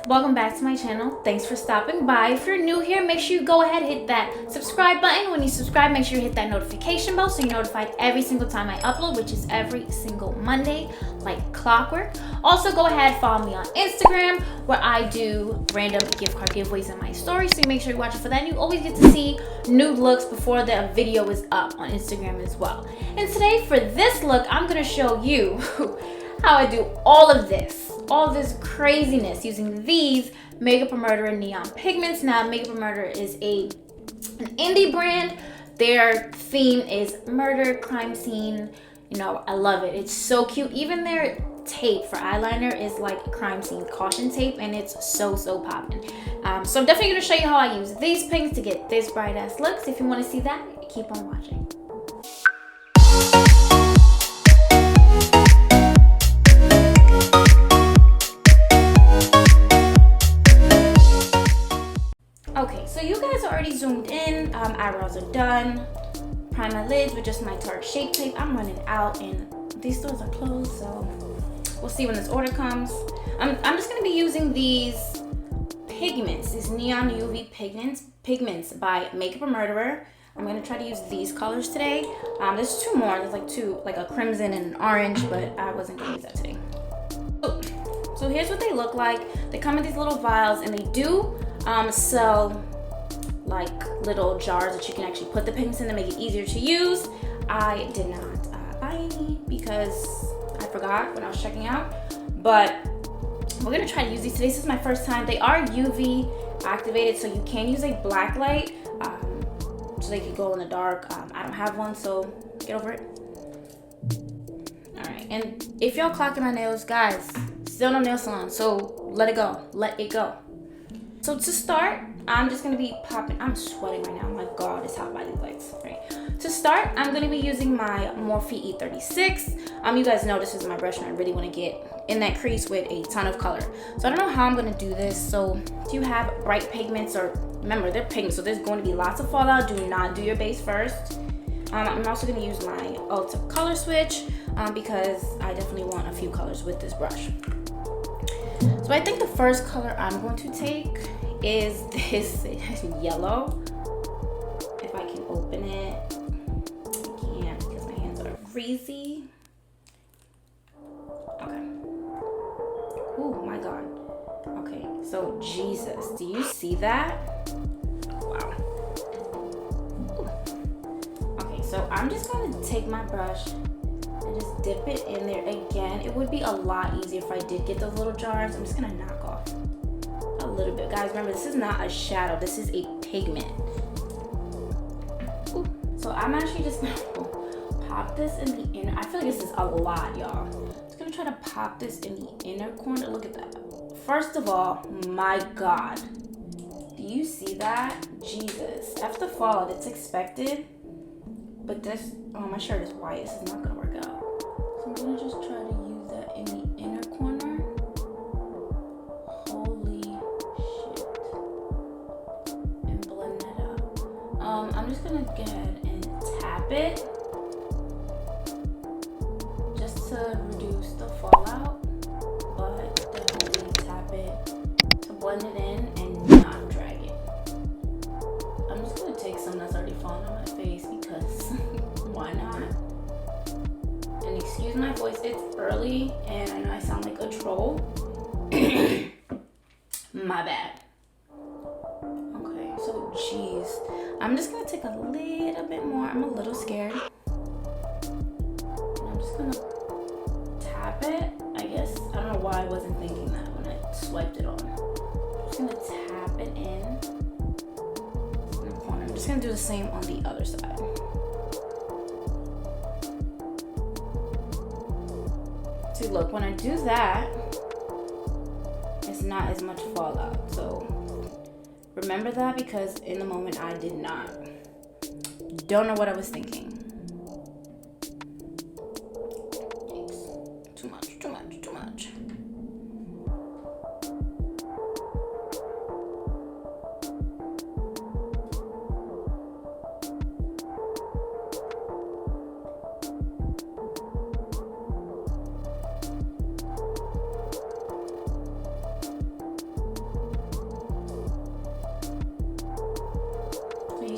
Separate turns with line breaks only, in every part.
Welcome back to my channel. Thanks for stopping by. If you're new here, make sure you go ahead and hit that subscribe button. When you subscribe, make sure you hit that notification bell so you're notified every single time I upload, which is every single Monday, like clockwork. Also, go ahead, follow me on Instagram where I do random gift card giveaways in my stories, so you make sure you watch it for that. And you always get to see new looks before the video is up on Instagram as well. And today for this look, I'm gonna show you how I do all this craziness using these Makeup Murderer neon pigments. Now, Makeup Murderer is an indie brand. Their theme is murder, crime scene. You know, I love it. It's so cute. Even their tape for eyeliner is like crime scene caution tape, and it's so popping. So I'm definitely gonna show you how I use these pigments to get this bright ass looks. If you want to see that, keep on watching. Okay, so you guys are already zoomed in. Eyebrows are done. Prime my lids with just my Tarte Shape Tape. I'm running out and these stores are closed, so we'll see when this order comes. I'm just gonna be using these pigments, these neon UV pigments by Makeup Murderer. I'm gonna try to use these colors today. There's two more. There's like two, like a crimson and an orange, but I wasn't gonna use that today. So here's what they look like. They come in these little vials, and they do sell like little jars that you can actually put the pigments in to make it easier to use. I did not buy any because I forgot when I was checking out, but we're gonna try to use these today. This is my first time. They are UV activated, so you can use a black light, so they can go in the dark. I don't have one, so get over it. All right, and if y'all clocking my nails, guys, still no nail salon, so let it go. So to start, I'm just gonna be popping. I'm sweating right now. My God, it's hot by these lights. Right. To start, I'm gonna be using my Morphe E36. You guys know this is my brush, and I really want to get in that crease with a ton of color. So I don't know how I'm gonna do this. So if you have bright pigments, or remember they're pigments, so there's going to be lots of fallout. Do not do your base first. I'm also gonna use my Ulta color switch because I definitely want a few colors with this brush. So I think the first color I'm going to take is this yellow. If I can open it, I can't because my hands are greasy. Okay. Oh my God. Okay, so Jesus, do you see that? Wow. Ooh. Okay, so I'm just going to take my brush and just dip it in there again. It would be a lot easier if I did get those little jars. I'm just gonna knock off a little bit. Guys, remember, this is not a shadow. This is a pigment. Ooh. So I'm actually just gonna pop this in the inner. I feel like this is a lot, y'all. Just gonna try to pop this in the inner corner. Look at that. First of all, my God. Do you see that? Jesus. After the fallout, it's expected. But this, oh, my shirt is white. This is not gonna work out. So I'm gonna just try to use that in the inner corner. Holy shit. And blend that out. I'm just gonna go ahead and tap it just to reduce the fallout, but definitely tap it to blend it in and not drag it. I'm just gonna take some that's already fallen on my face because why not? And excuse my voice, it's early and I know I sound like a troll. My bad. Okay, so geez, I'm just gonna take a little bit more. I'm a little scared. And I'm just gonna tap it. I guess, I don't know why I wasn't thinking that when I swiped it on. I'm just gonna tap it in the corner. I'm just gonna do the same on the other side. See, look, when I do that, it's not as much fallout. So remember that, because in the moment I did not. Don't know what I was thinking. Thanks. Too much.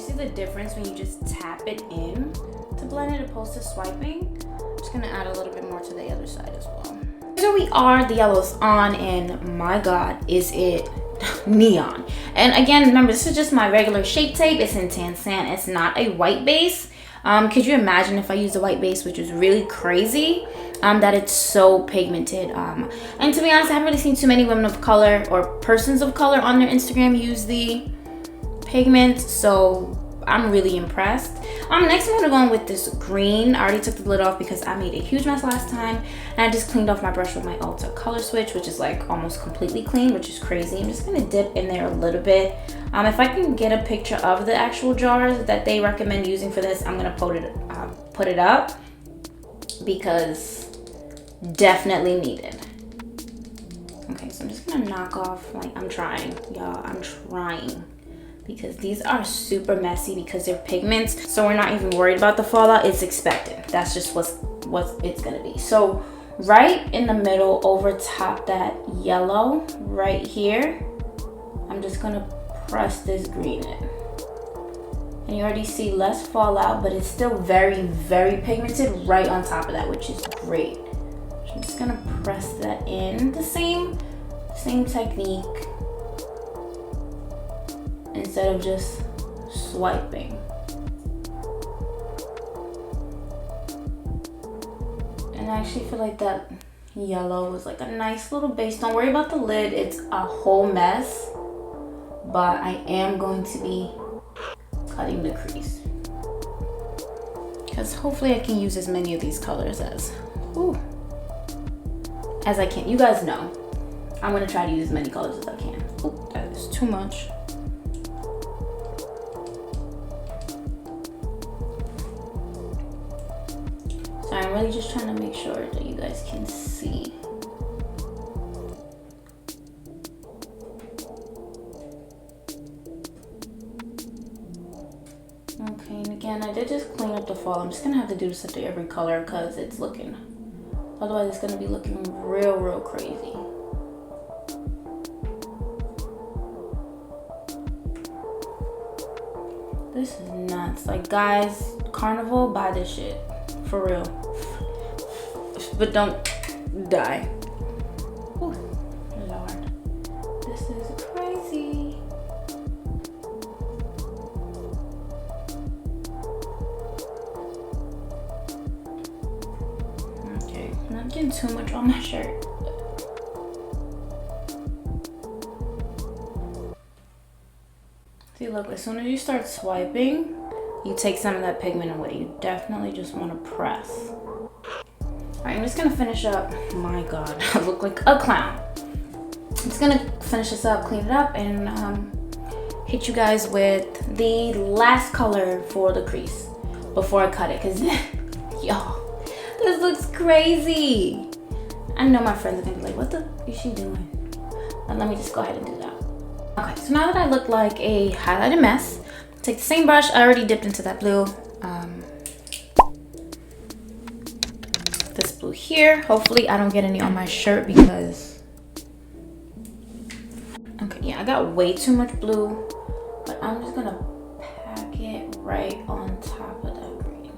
you see the difference when you just tap it in to blend it opposed to swiping? I'm just gonna add a little bit more to the other side as well. Here we are, the yellow's on, and my God, is it neon. And again, remember, this is just my regular Shape Tape. It's in tan sand. It's not a white base. Could you imagine if I used a white base, which is really crazy, that it's so pigmented. And to be honest, I haven't really seen too many women of color or persons of color on their Instagram use the Pigment, so I'm really impressed. Next I'm gonna go in with this green. I already took the lid off because I made a huge mess last time, and I just cleaned off my brush with my Ulta color switch, which is like almost completely clean, which is crazy. I'm just gonna dip in there a little bit. If I can get a picture of the actual jars that they recommend using for this, I'm gonna put it up because definitely needed. Okay, so I'm just gonna knock off, like, I'm trying, y'all, I'm trying. Because these are super messy because they're pigments, so we're not even worried about the fallout. It's expected. That's just what it's gonna be. So right in the middle, over top that yellow right here, I'm just gonna press this green in. And you already see less fallout, but it's still very, very pigmented right on top of that, which is great. So I'm just gonna press that in. The same technique, instead of just swiping. And I actually feel like that yellow was like a nice little base. Don't worry about the lid, it's a whole mess, but I am going to be cutting the crease because hopefully I can use as many of these colors as I can. You guys know I'm gonna try to use as many colors as I can. Ooh, that is too much. So I'm really just trying to make sure that you guys can see. Okay, and again, I did just clean up the fall. I'm just gonna have to do this to every color because it's looking, otherwise it's gonna be looking real crazy. This is nuts. Like, guys, Carnival, buy this shit. For real. But don't die. Ooh, Lord. This is crazy. Okay, I'm not getting too much on my shirt. See, look, as soon as you start swiping, you take some of that pigment away. You definitely just want to press. All right, I'm just gonna finish up. My God, I look like a clown. I'm just gonna finish this up, clean it up, and hit you guys with the last color for the crease before I cut it, because y'all, this looks crazy. I know my friends are gonna be like, what the is she doing? But let me just go ahead and do that. Okay, so now that I look like a highlighted mess, take the same brush. I already dipped into that blue. This blue here. Hopefully I don't get any on my shirt because, okay, yeah, I got way too much blue, but I'm just gonna pack it right on top of that green.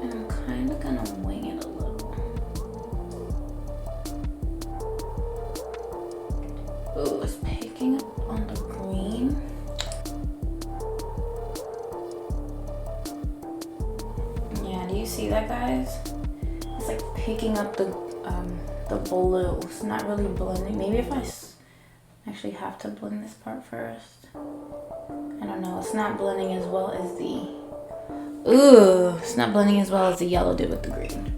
And I'm kind of gonna wing it a little. Ooh, it's picking up on the green. Yeah, do you see that, guys? It's like picking up the blue. It's not really blending. Maybe if I actually have to blend this part first. I don't know. It's not blending as well as the... Ooh, it's not blending as well as the yellow did with the green.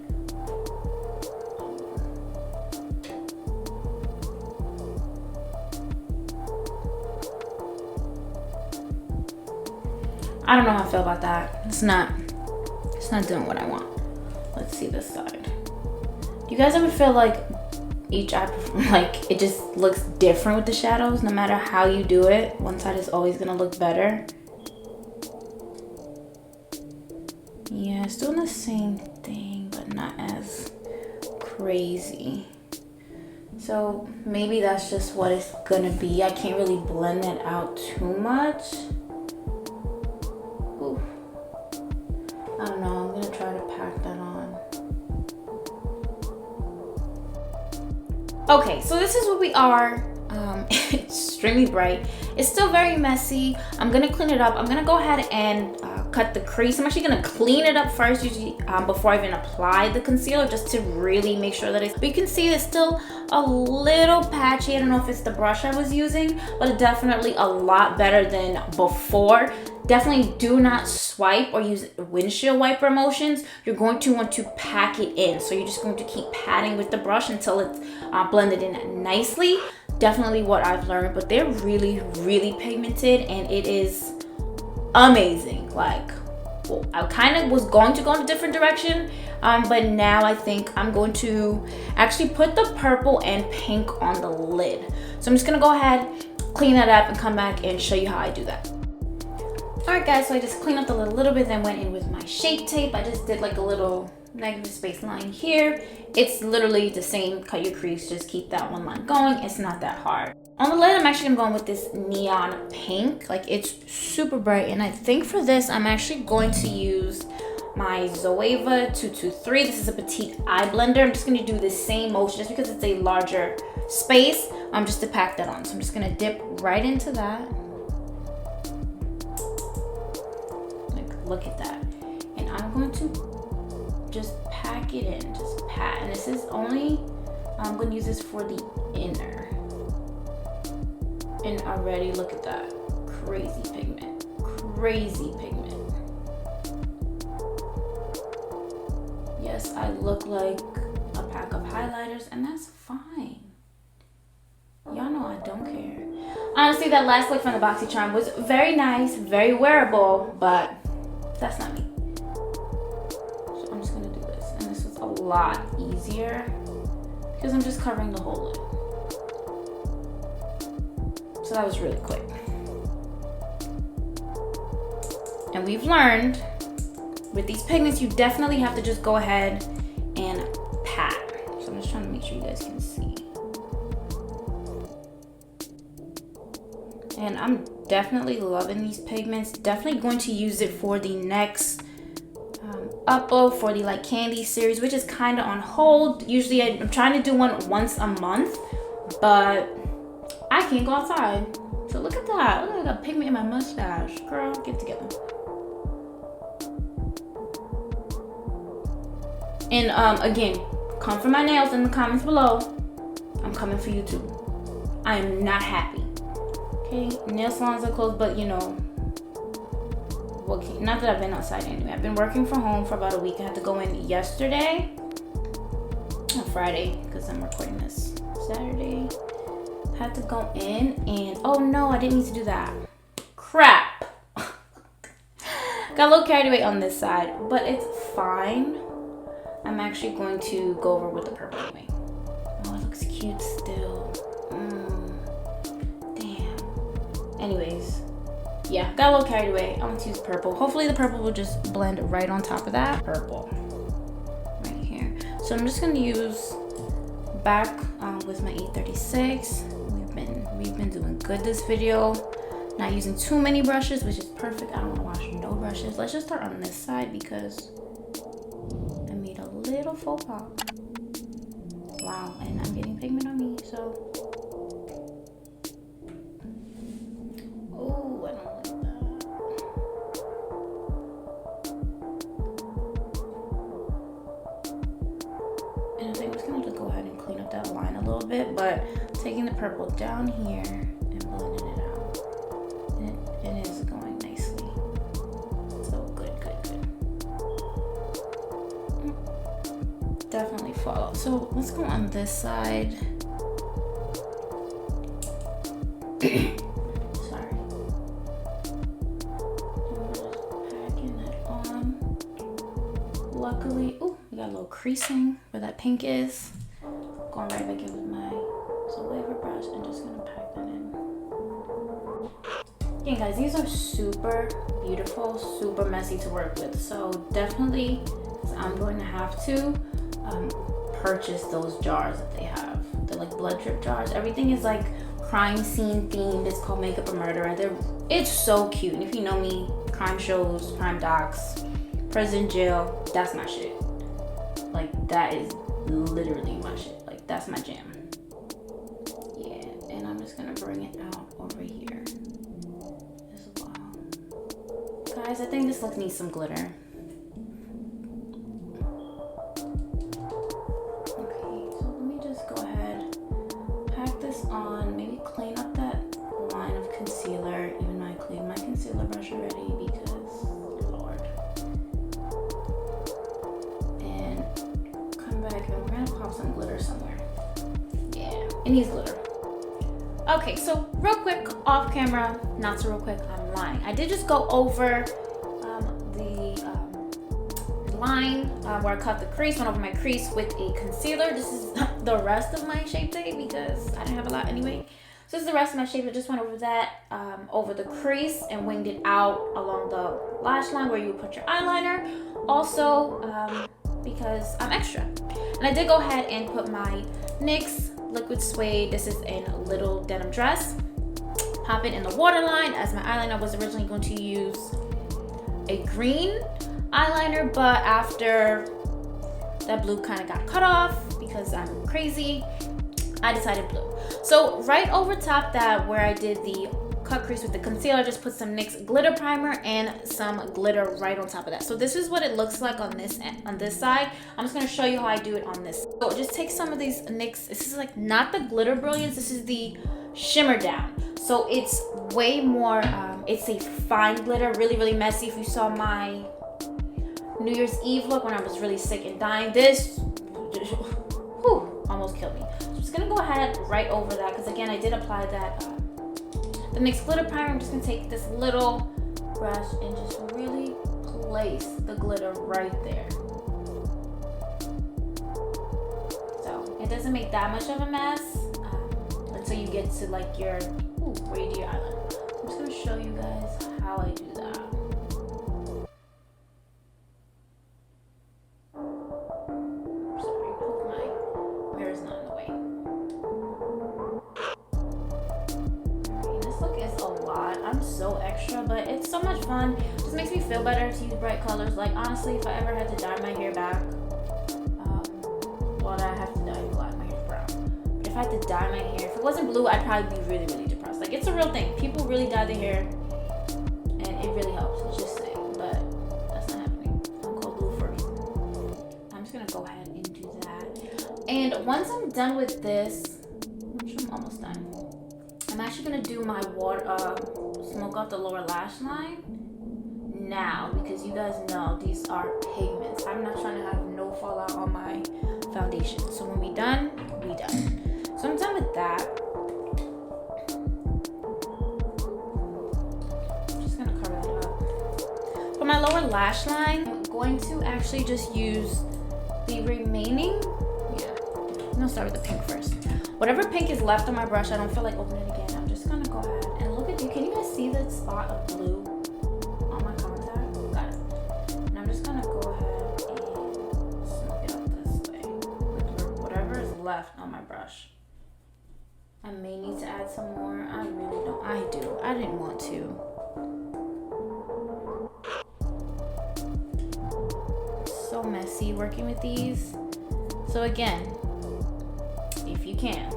I don't know how I feel about that. It's not doing what I want. Let's see this side. Do you guys ever feel like each eye, like it just looks different with the shadows? No matter how you do it, one side is always gonna look better. Yeah, it's doing the same thing, but not as crazy. So maybe that's just what it's gonna be. I can't really blend it out too much. Ooh. I don't know, I'm gonna try to pack that on. Okay, so this is what we are. It's extremely bright. It's still very messy. I'm gonna clean it up. I'm gonna go ahead and cut the crease. I'm actually gonna clean it up first, usually before I even apply the concealer, just to really make sure that it's, but you can see it's still a little patchy. I don't know if it's the brush I was using, but it's definitely a lot better than before. Definitely do not swipe or use windshield wiper motions. You're going to want to pack it in. So you're just going to keep patting with the brush until it's blended in nicely. Definitely what I've learned, but they're really, really pigmented and it is amazing. Like, well, I kind of was going to go in a different direction, but now I think I'm going to actually put the purple and pink on the lid. So I'm just gonna go ahead, clean that up and come back and show you how I do that. All right guys, so I just cleaned up the lid a little bit, then went in with my Shape Tape. I just did like a little negative space line here. It's literally the same, cut your crease, just keep that one line going. It's not that hard. On the lid, I'm actually gonna go in with this neon pink. Like, it's super bright, and I think for this, I'm actually going to use my Zoeva 223. This is a petite eye blender. I'm just gonna do the same motion just because it's a larger space, just to pack that on. So I'm just gonna dip right into that. Like, look at that. And I'm going to just pack it in, just pat. And this is only, I'm gonna use this for the inner. And already, look at that. Crazy pigment. Crazy pigment. Yes, I look like a pack of highlighters, and that's fine. Y'all know I don't care. Honestly, that last look from the BoxyCharm was very nice, very wearable, but that's not me. So I'm just gonna do this. And this is a lot easier because I'm just covering the whole lid. So that was really quick. And we've learned with these pigments, you definitely have to just go ahead and pat. So I'm just trying to make sure you guys can see. And I'm definitely loving these pigments. Definitely going to use it for the next upload for the Like Candy series, which is kind of on hold. Usually I'm trying to do one once a month, but I can't go outside. So look at that. Look, I got pigment in my mustache. Girl, get together. And again, come for my nails in the comments below. I'm coming for you too. I am not happy. Okay, nail salons are closed, but you know, not that I've been outside anyway. I've been working from home for about a week. I had to go in yesterday, on Friday, because I'm recording this Saturday. Had to go in and, oh no, I didn't need to do that. Crap. Got a little carried away on this side, but it's fine. I'm actually going to go over with the purple anyway. Oh, it looks cute still. Damn. Anyways, yeah, got a little carried away. I'm going to use purple. Hopefully the purple will just blend right on top of that purple. Right here. So I'm just going to use back with my 836. We've been doing good this video. Not using too many brushes, which is perfect. I don't want to wash no brushes. Let's just start on this side because I made a little faux pas. Wow, and I'm getting pigment on me, so. Oh, I don't like that. And I think I'm just gonna go ahead and clean up that line a little bit, but taking the purple down here and blending it out. And it is going nicely. So good. Definitely follow. So let's go on this side. Sorry. Packing that on. Luckily, oh, we got a little creasing where that pink is. Going right back in with my Zoeva brush and just gonna pack that in. Again, guys, these are super beautiful, super messy to work with. So definitely, I'm going to have to purchase those jars that they have. They're like blood drip jars. Everything is like crime scene themed. It's called Makeup a Murderer. It's so cute. And if you know me, crime shows, crime docs, prison, jail, that's my shit. Like, that is literally my shit. Like, that's my jam. Yeah, and I'm just gonna bring it out over here as well. Guys, I think this look needs some glitter. On, maybe clean up that line of concealer, even though I cleaned my concealer brush already because Lord. And come back and we're gonna pop some glitter somewhere. Yeah, it needs glitter. Okay, so real quick off camera, not so real quick, I'm lying. I did just go over the line where I cut the crease, went over my crease with a concealer. This is the rest of my Shape Tape because I didn't have a lot anyway. So this is the rest of my shape. I just went over that, over the crease and winged it out along the lash line where you would put your eyeliner. Also, because I'm extra. And I did go ahead and put my NYX Liquid Suede. This is in a little denim dress. Pop it in the waterline as my eyeliner. I was originally going to use a green eyeliner, but after that blue kind of got cut off because I'm crazy, I decided blue. So right over top that where I did the cut crease with the concealer, I just put some NYX glitter primer and some glitter right on top of that. So this is what it looks like on this side. I'm just going to show you how I do it on this. So just take some of these NYX. This is like not the glitter brilliance, this is the shimmer down. So it's way more it's a fine glitter, really messy. If you saw my New Year's Eve look when I was really sick and dying, this almost killed me. So I'm just gonna go ahead right over that because again I did apply that the NYX glitter primer. I'm just gonna take this little brush and just really place the glitter right there. So it doesn't make that much of a mess until you get to like your where you do your eyeliner. I'm just gonna show you guys how I do that. So extra, but it's so much fun. It just makes me feel better to use bright colors. Like honestly, if I ever had to dye my hair back, well, I have to dye black, my hair's brown. But if I had to dye my hair, if it wasn't blue, I'd probably be really depressed. Like it's a real thing. People really dye their hair, and it really helps. It's just saying, but that's not happening. I'm called blue first. I'm just gonna go ahead and do that. And once I'm done with this, which I'm almost done, I'm actually gonna do my smoke off the lower lash line now because you guys know these are pigments. I'm not trying to have no fallout on my foundation. So when we done, we done. So I'm done with that. I'm just gonna cover that up. For my lower lash line, I'm going to actually just use the remaining, I'm gonna start with the pink first. Whatever pink is left on my brush, I don't feel like opening it again. I'm just gonna go ahead and look at you. Can you guys see the spot of blue on my contact? Got it. And I'm just gonna go ahead and smoke it up this way with whatever is left on my brush. I may need to add some more. I really don't. I do. I didn't want to. It's so messy working with these. So again, if you can,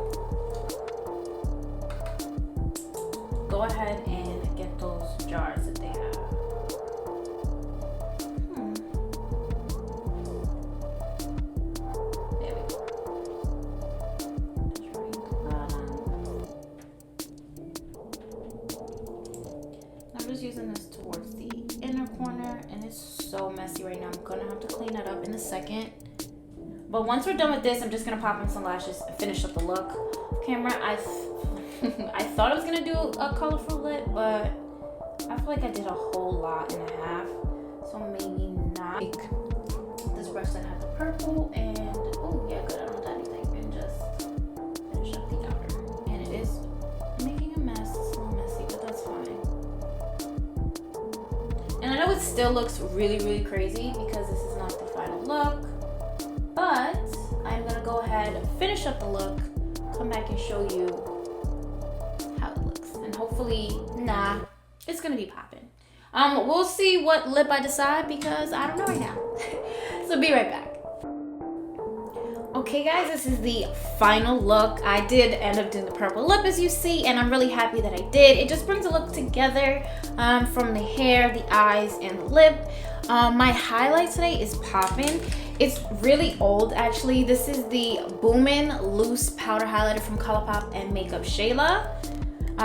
go ahead and get those jars that they have. There we go. Just right at the bottom. I'm just using this towards the inner corner, and it's so messy right now. I'm gonna have to clean that up in a second. But once we're done with this, I'm just gonna pop in some lashes and finish up the look. Camera, I thought I was gonna do a colorful lip, but I feel like I did a whole lot and a half, so maybe not. This brush that has the purple and oh yeah, good. I don't have anything, and just finish up the outer. And it is making a mess. It's a little messy, but that's fine. And I know it still looks really crazy because this is not the final look. But I'm gonna ahead, finish up the look, come back and show you how it looks. And hopefully, it's gonna be popping. We'll see what lip I decide because I don't know right now. So be right back. Okay guys, this is the final look. I did end up doing the purple lip as you see, and I'm really happy that I did. It just brings the look together from the hair, the eyes, and the lip. My highlight today is popping. It's really old actually. This is the Boomin' Loose Powder Highlighter from ColourPop and Makeup Shayla.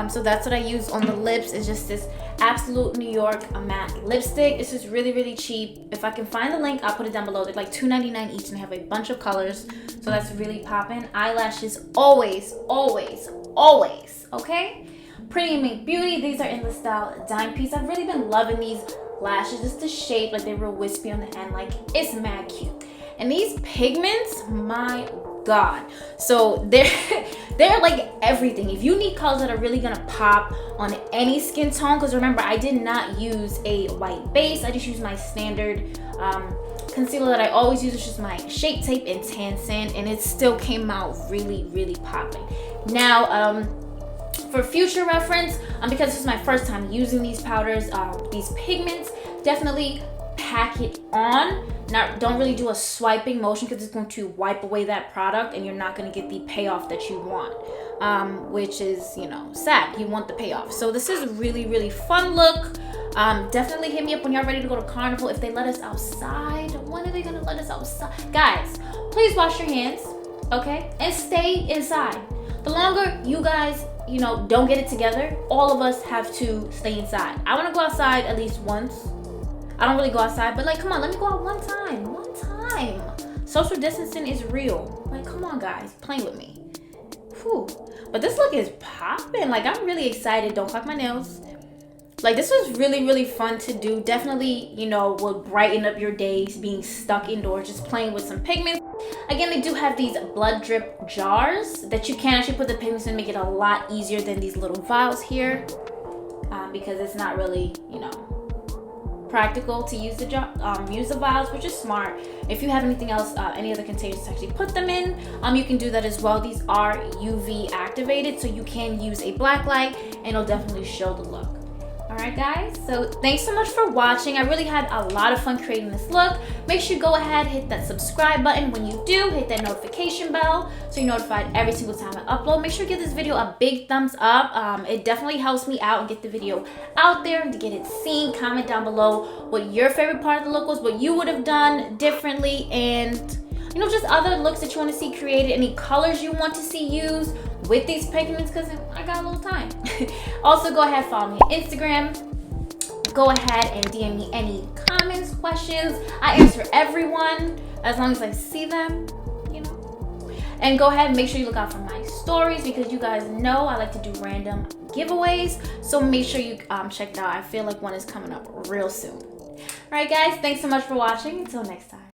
So that's what I use on the lips. It's just this Absolute New York matte lipstick. It's just really, really cheap. If I can find the link, I'll put it down below. They're like $2.99 each and they have a bunch of colors. So that's really popping. Eyelashes always, always, always, okay? Pretty and Make Beauty. These are in the style Dime Piece. I've really been loving these lashes. Just the shape, like they're real wispy on the end. Like, it's mad cute. And these pigments, my God. So they're like everything. If you need colors that are really gonna pop on any skin tone, because remember, I did not use a white base. I just used my standard concealer that I always use, which is my Shape Tape in Tan Sand, and it still came out really, really popping. Now, for future reference, because this is my first time using these powders, these pigments, definitely pack it on. Now, don't really do a swiping motion because it's going to wipe away that product and you're not going to get the payoff that you want, which is, you know, sad. You want the payoff. So this is a really, really fun look. Definitely hit me up when you're ready to go to Carnival. If they let us outside, when are they going to let us outside? Guys, please wash your hands, okay? And stay inside. The longer you guys, you know, don't get it together, all of us have to stay inside. I want to go outside at least once. I don't really go outside, but like, come on, let me go out one time. Social distancing is real. Like, come on, guys, playing with me. Whew. But this look is popping. Like, I'm really excited. Don't click my nails. Like, this was really, really fun to do. Definitely, you know, will brighten up your days being stuck indoors, just playing with some pigments. Again, they do have these blood drip jars that you can actually put the pigments in, make it a lot easier than these little vials here, because it's not really, you know, practical to use the vials, which is smart. If you have anything else, any other containers to actually put them in, you can do that as well. These are UV activated, so you can use a black light and it'll definitely show the look. All right, guys, so thanks so much for watching. I really had a lot of fun creating this look. Make sure you go ahead, hit that subscribe button. When you do, hit that notification bell so you're notified every single time I upload. Make sure you give this video a big thumbs up. It definitely helps me out and get the video out there and to get it seen. Comment down below what your favorite part of the look was, what you would have done differently, and you know, just other looks that you want to see created, any colors you want to see used with these pigments, because I got a little time. Also, go ahead, follow me on Instagram. Go ahead and DM me any comments, questions. I answer everyone as long as I see them, you know. And go ahead and make sure you look out for my stories, because you guys know I like to do random giveaways. So make sure you check it out. I feel like one is coming up real soon. All right, guys, thanks so much for watching. Until next time.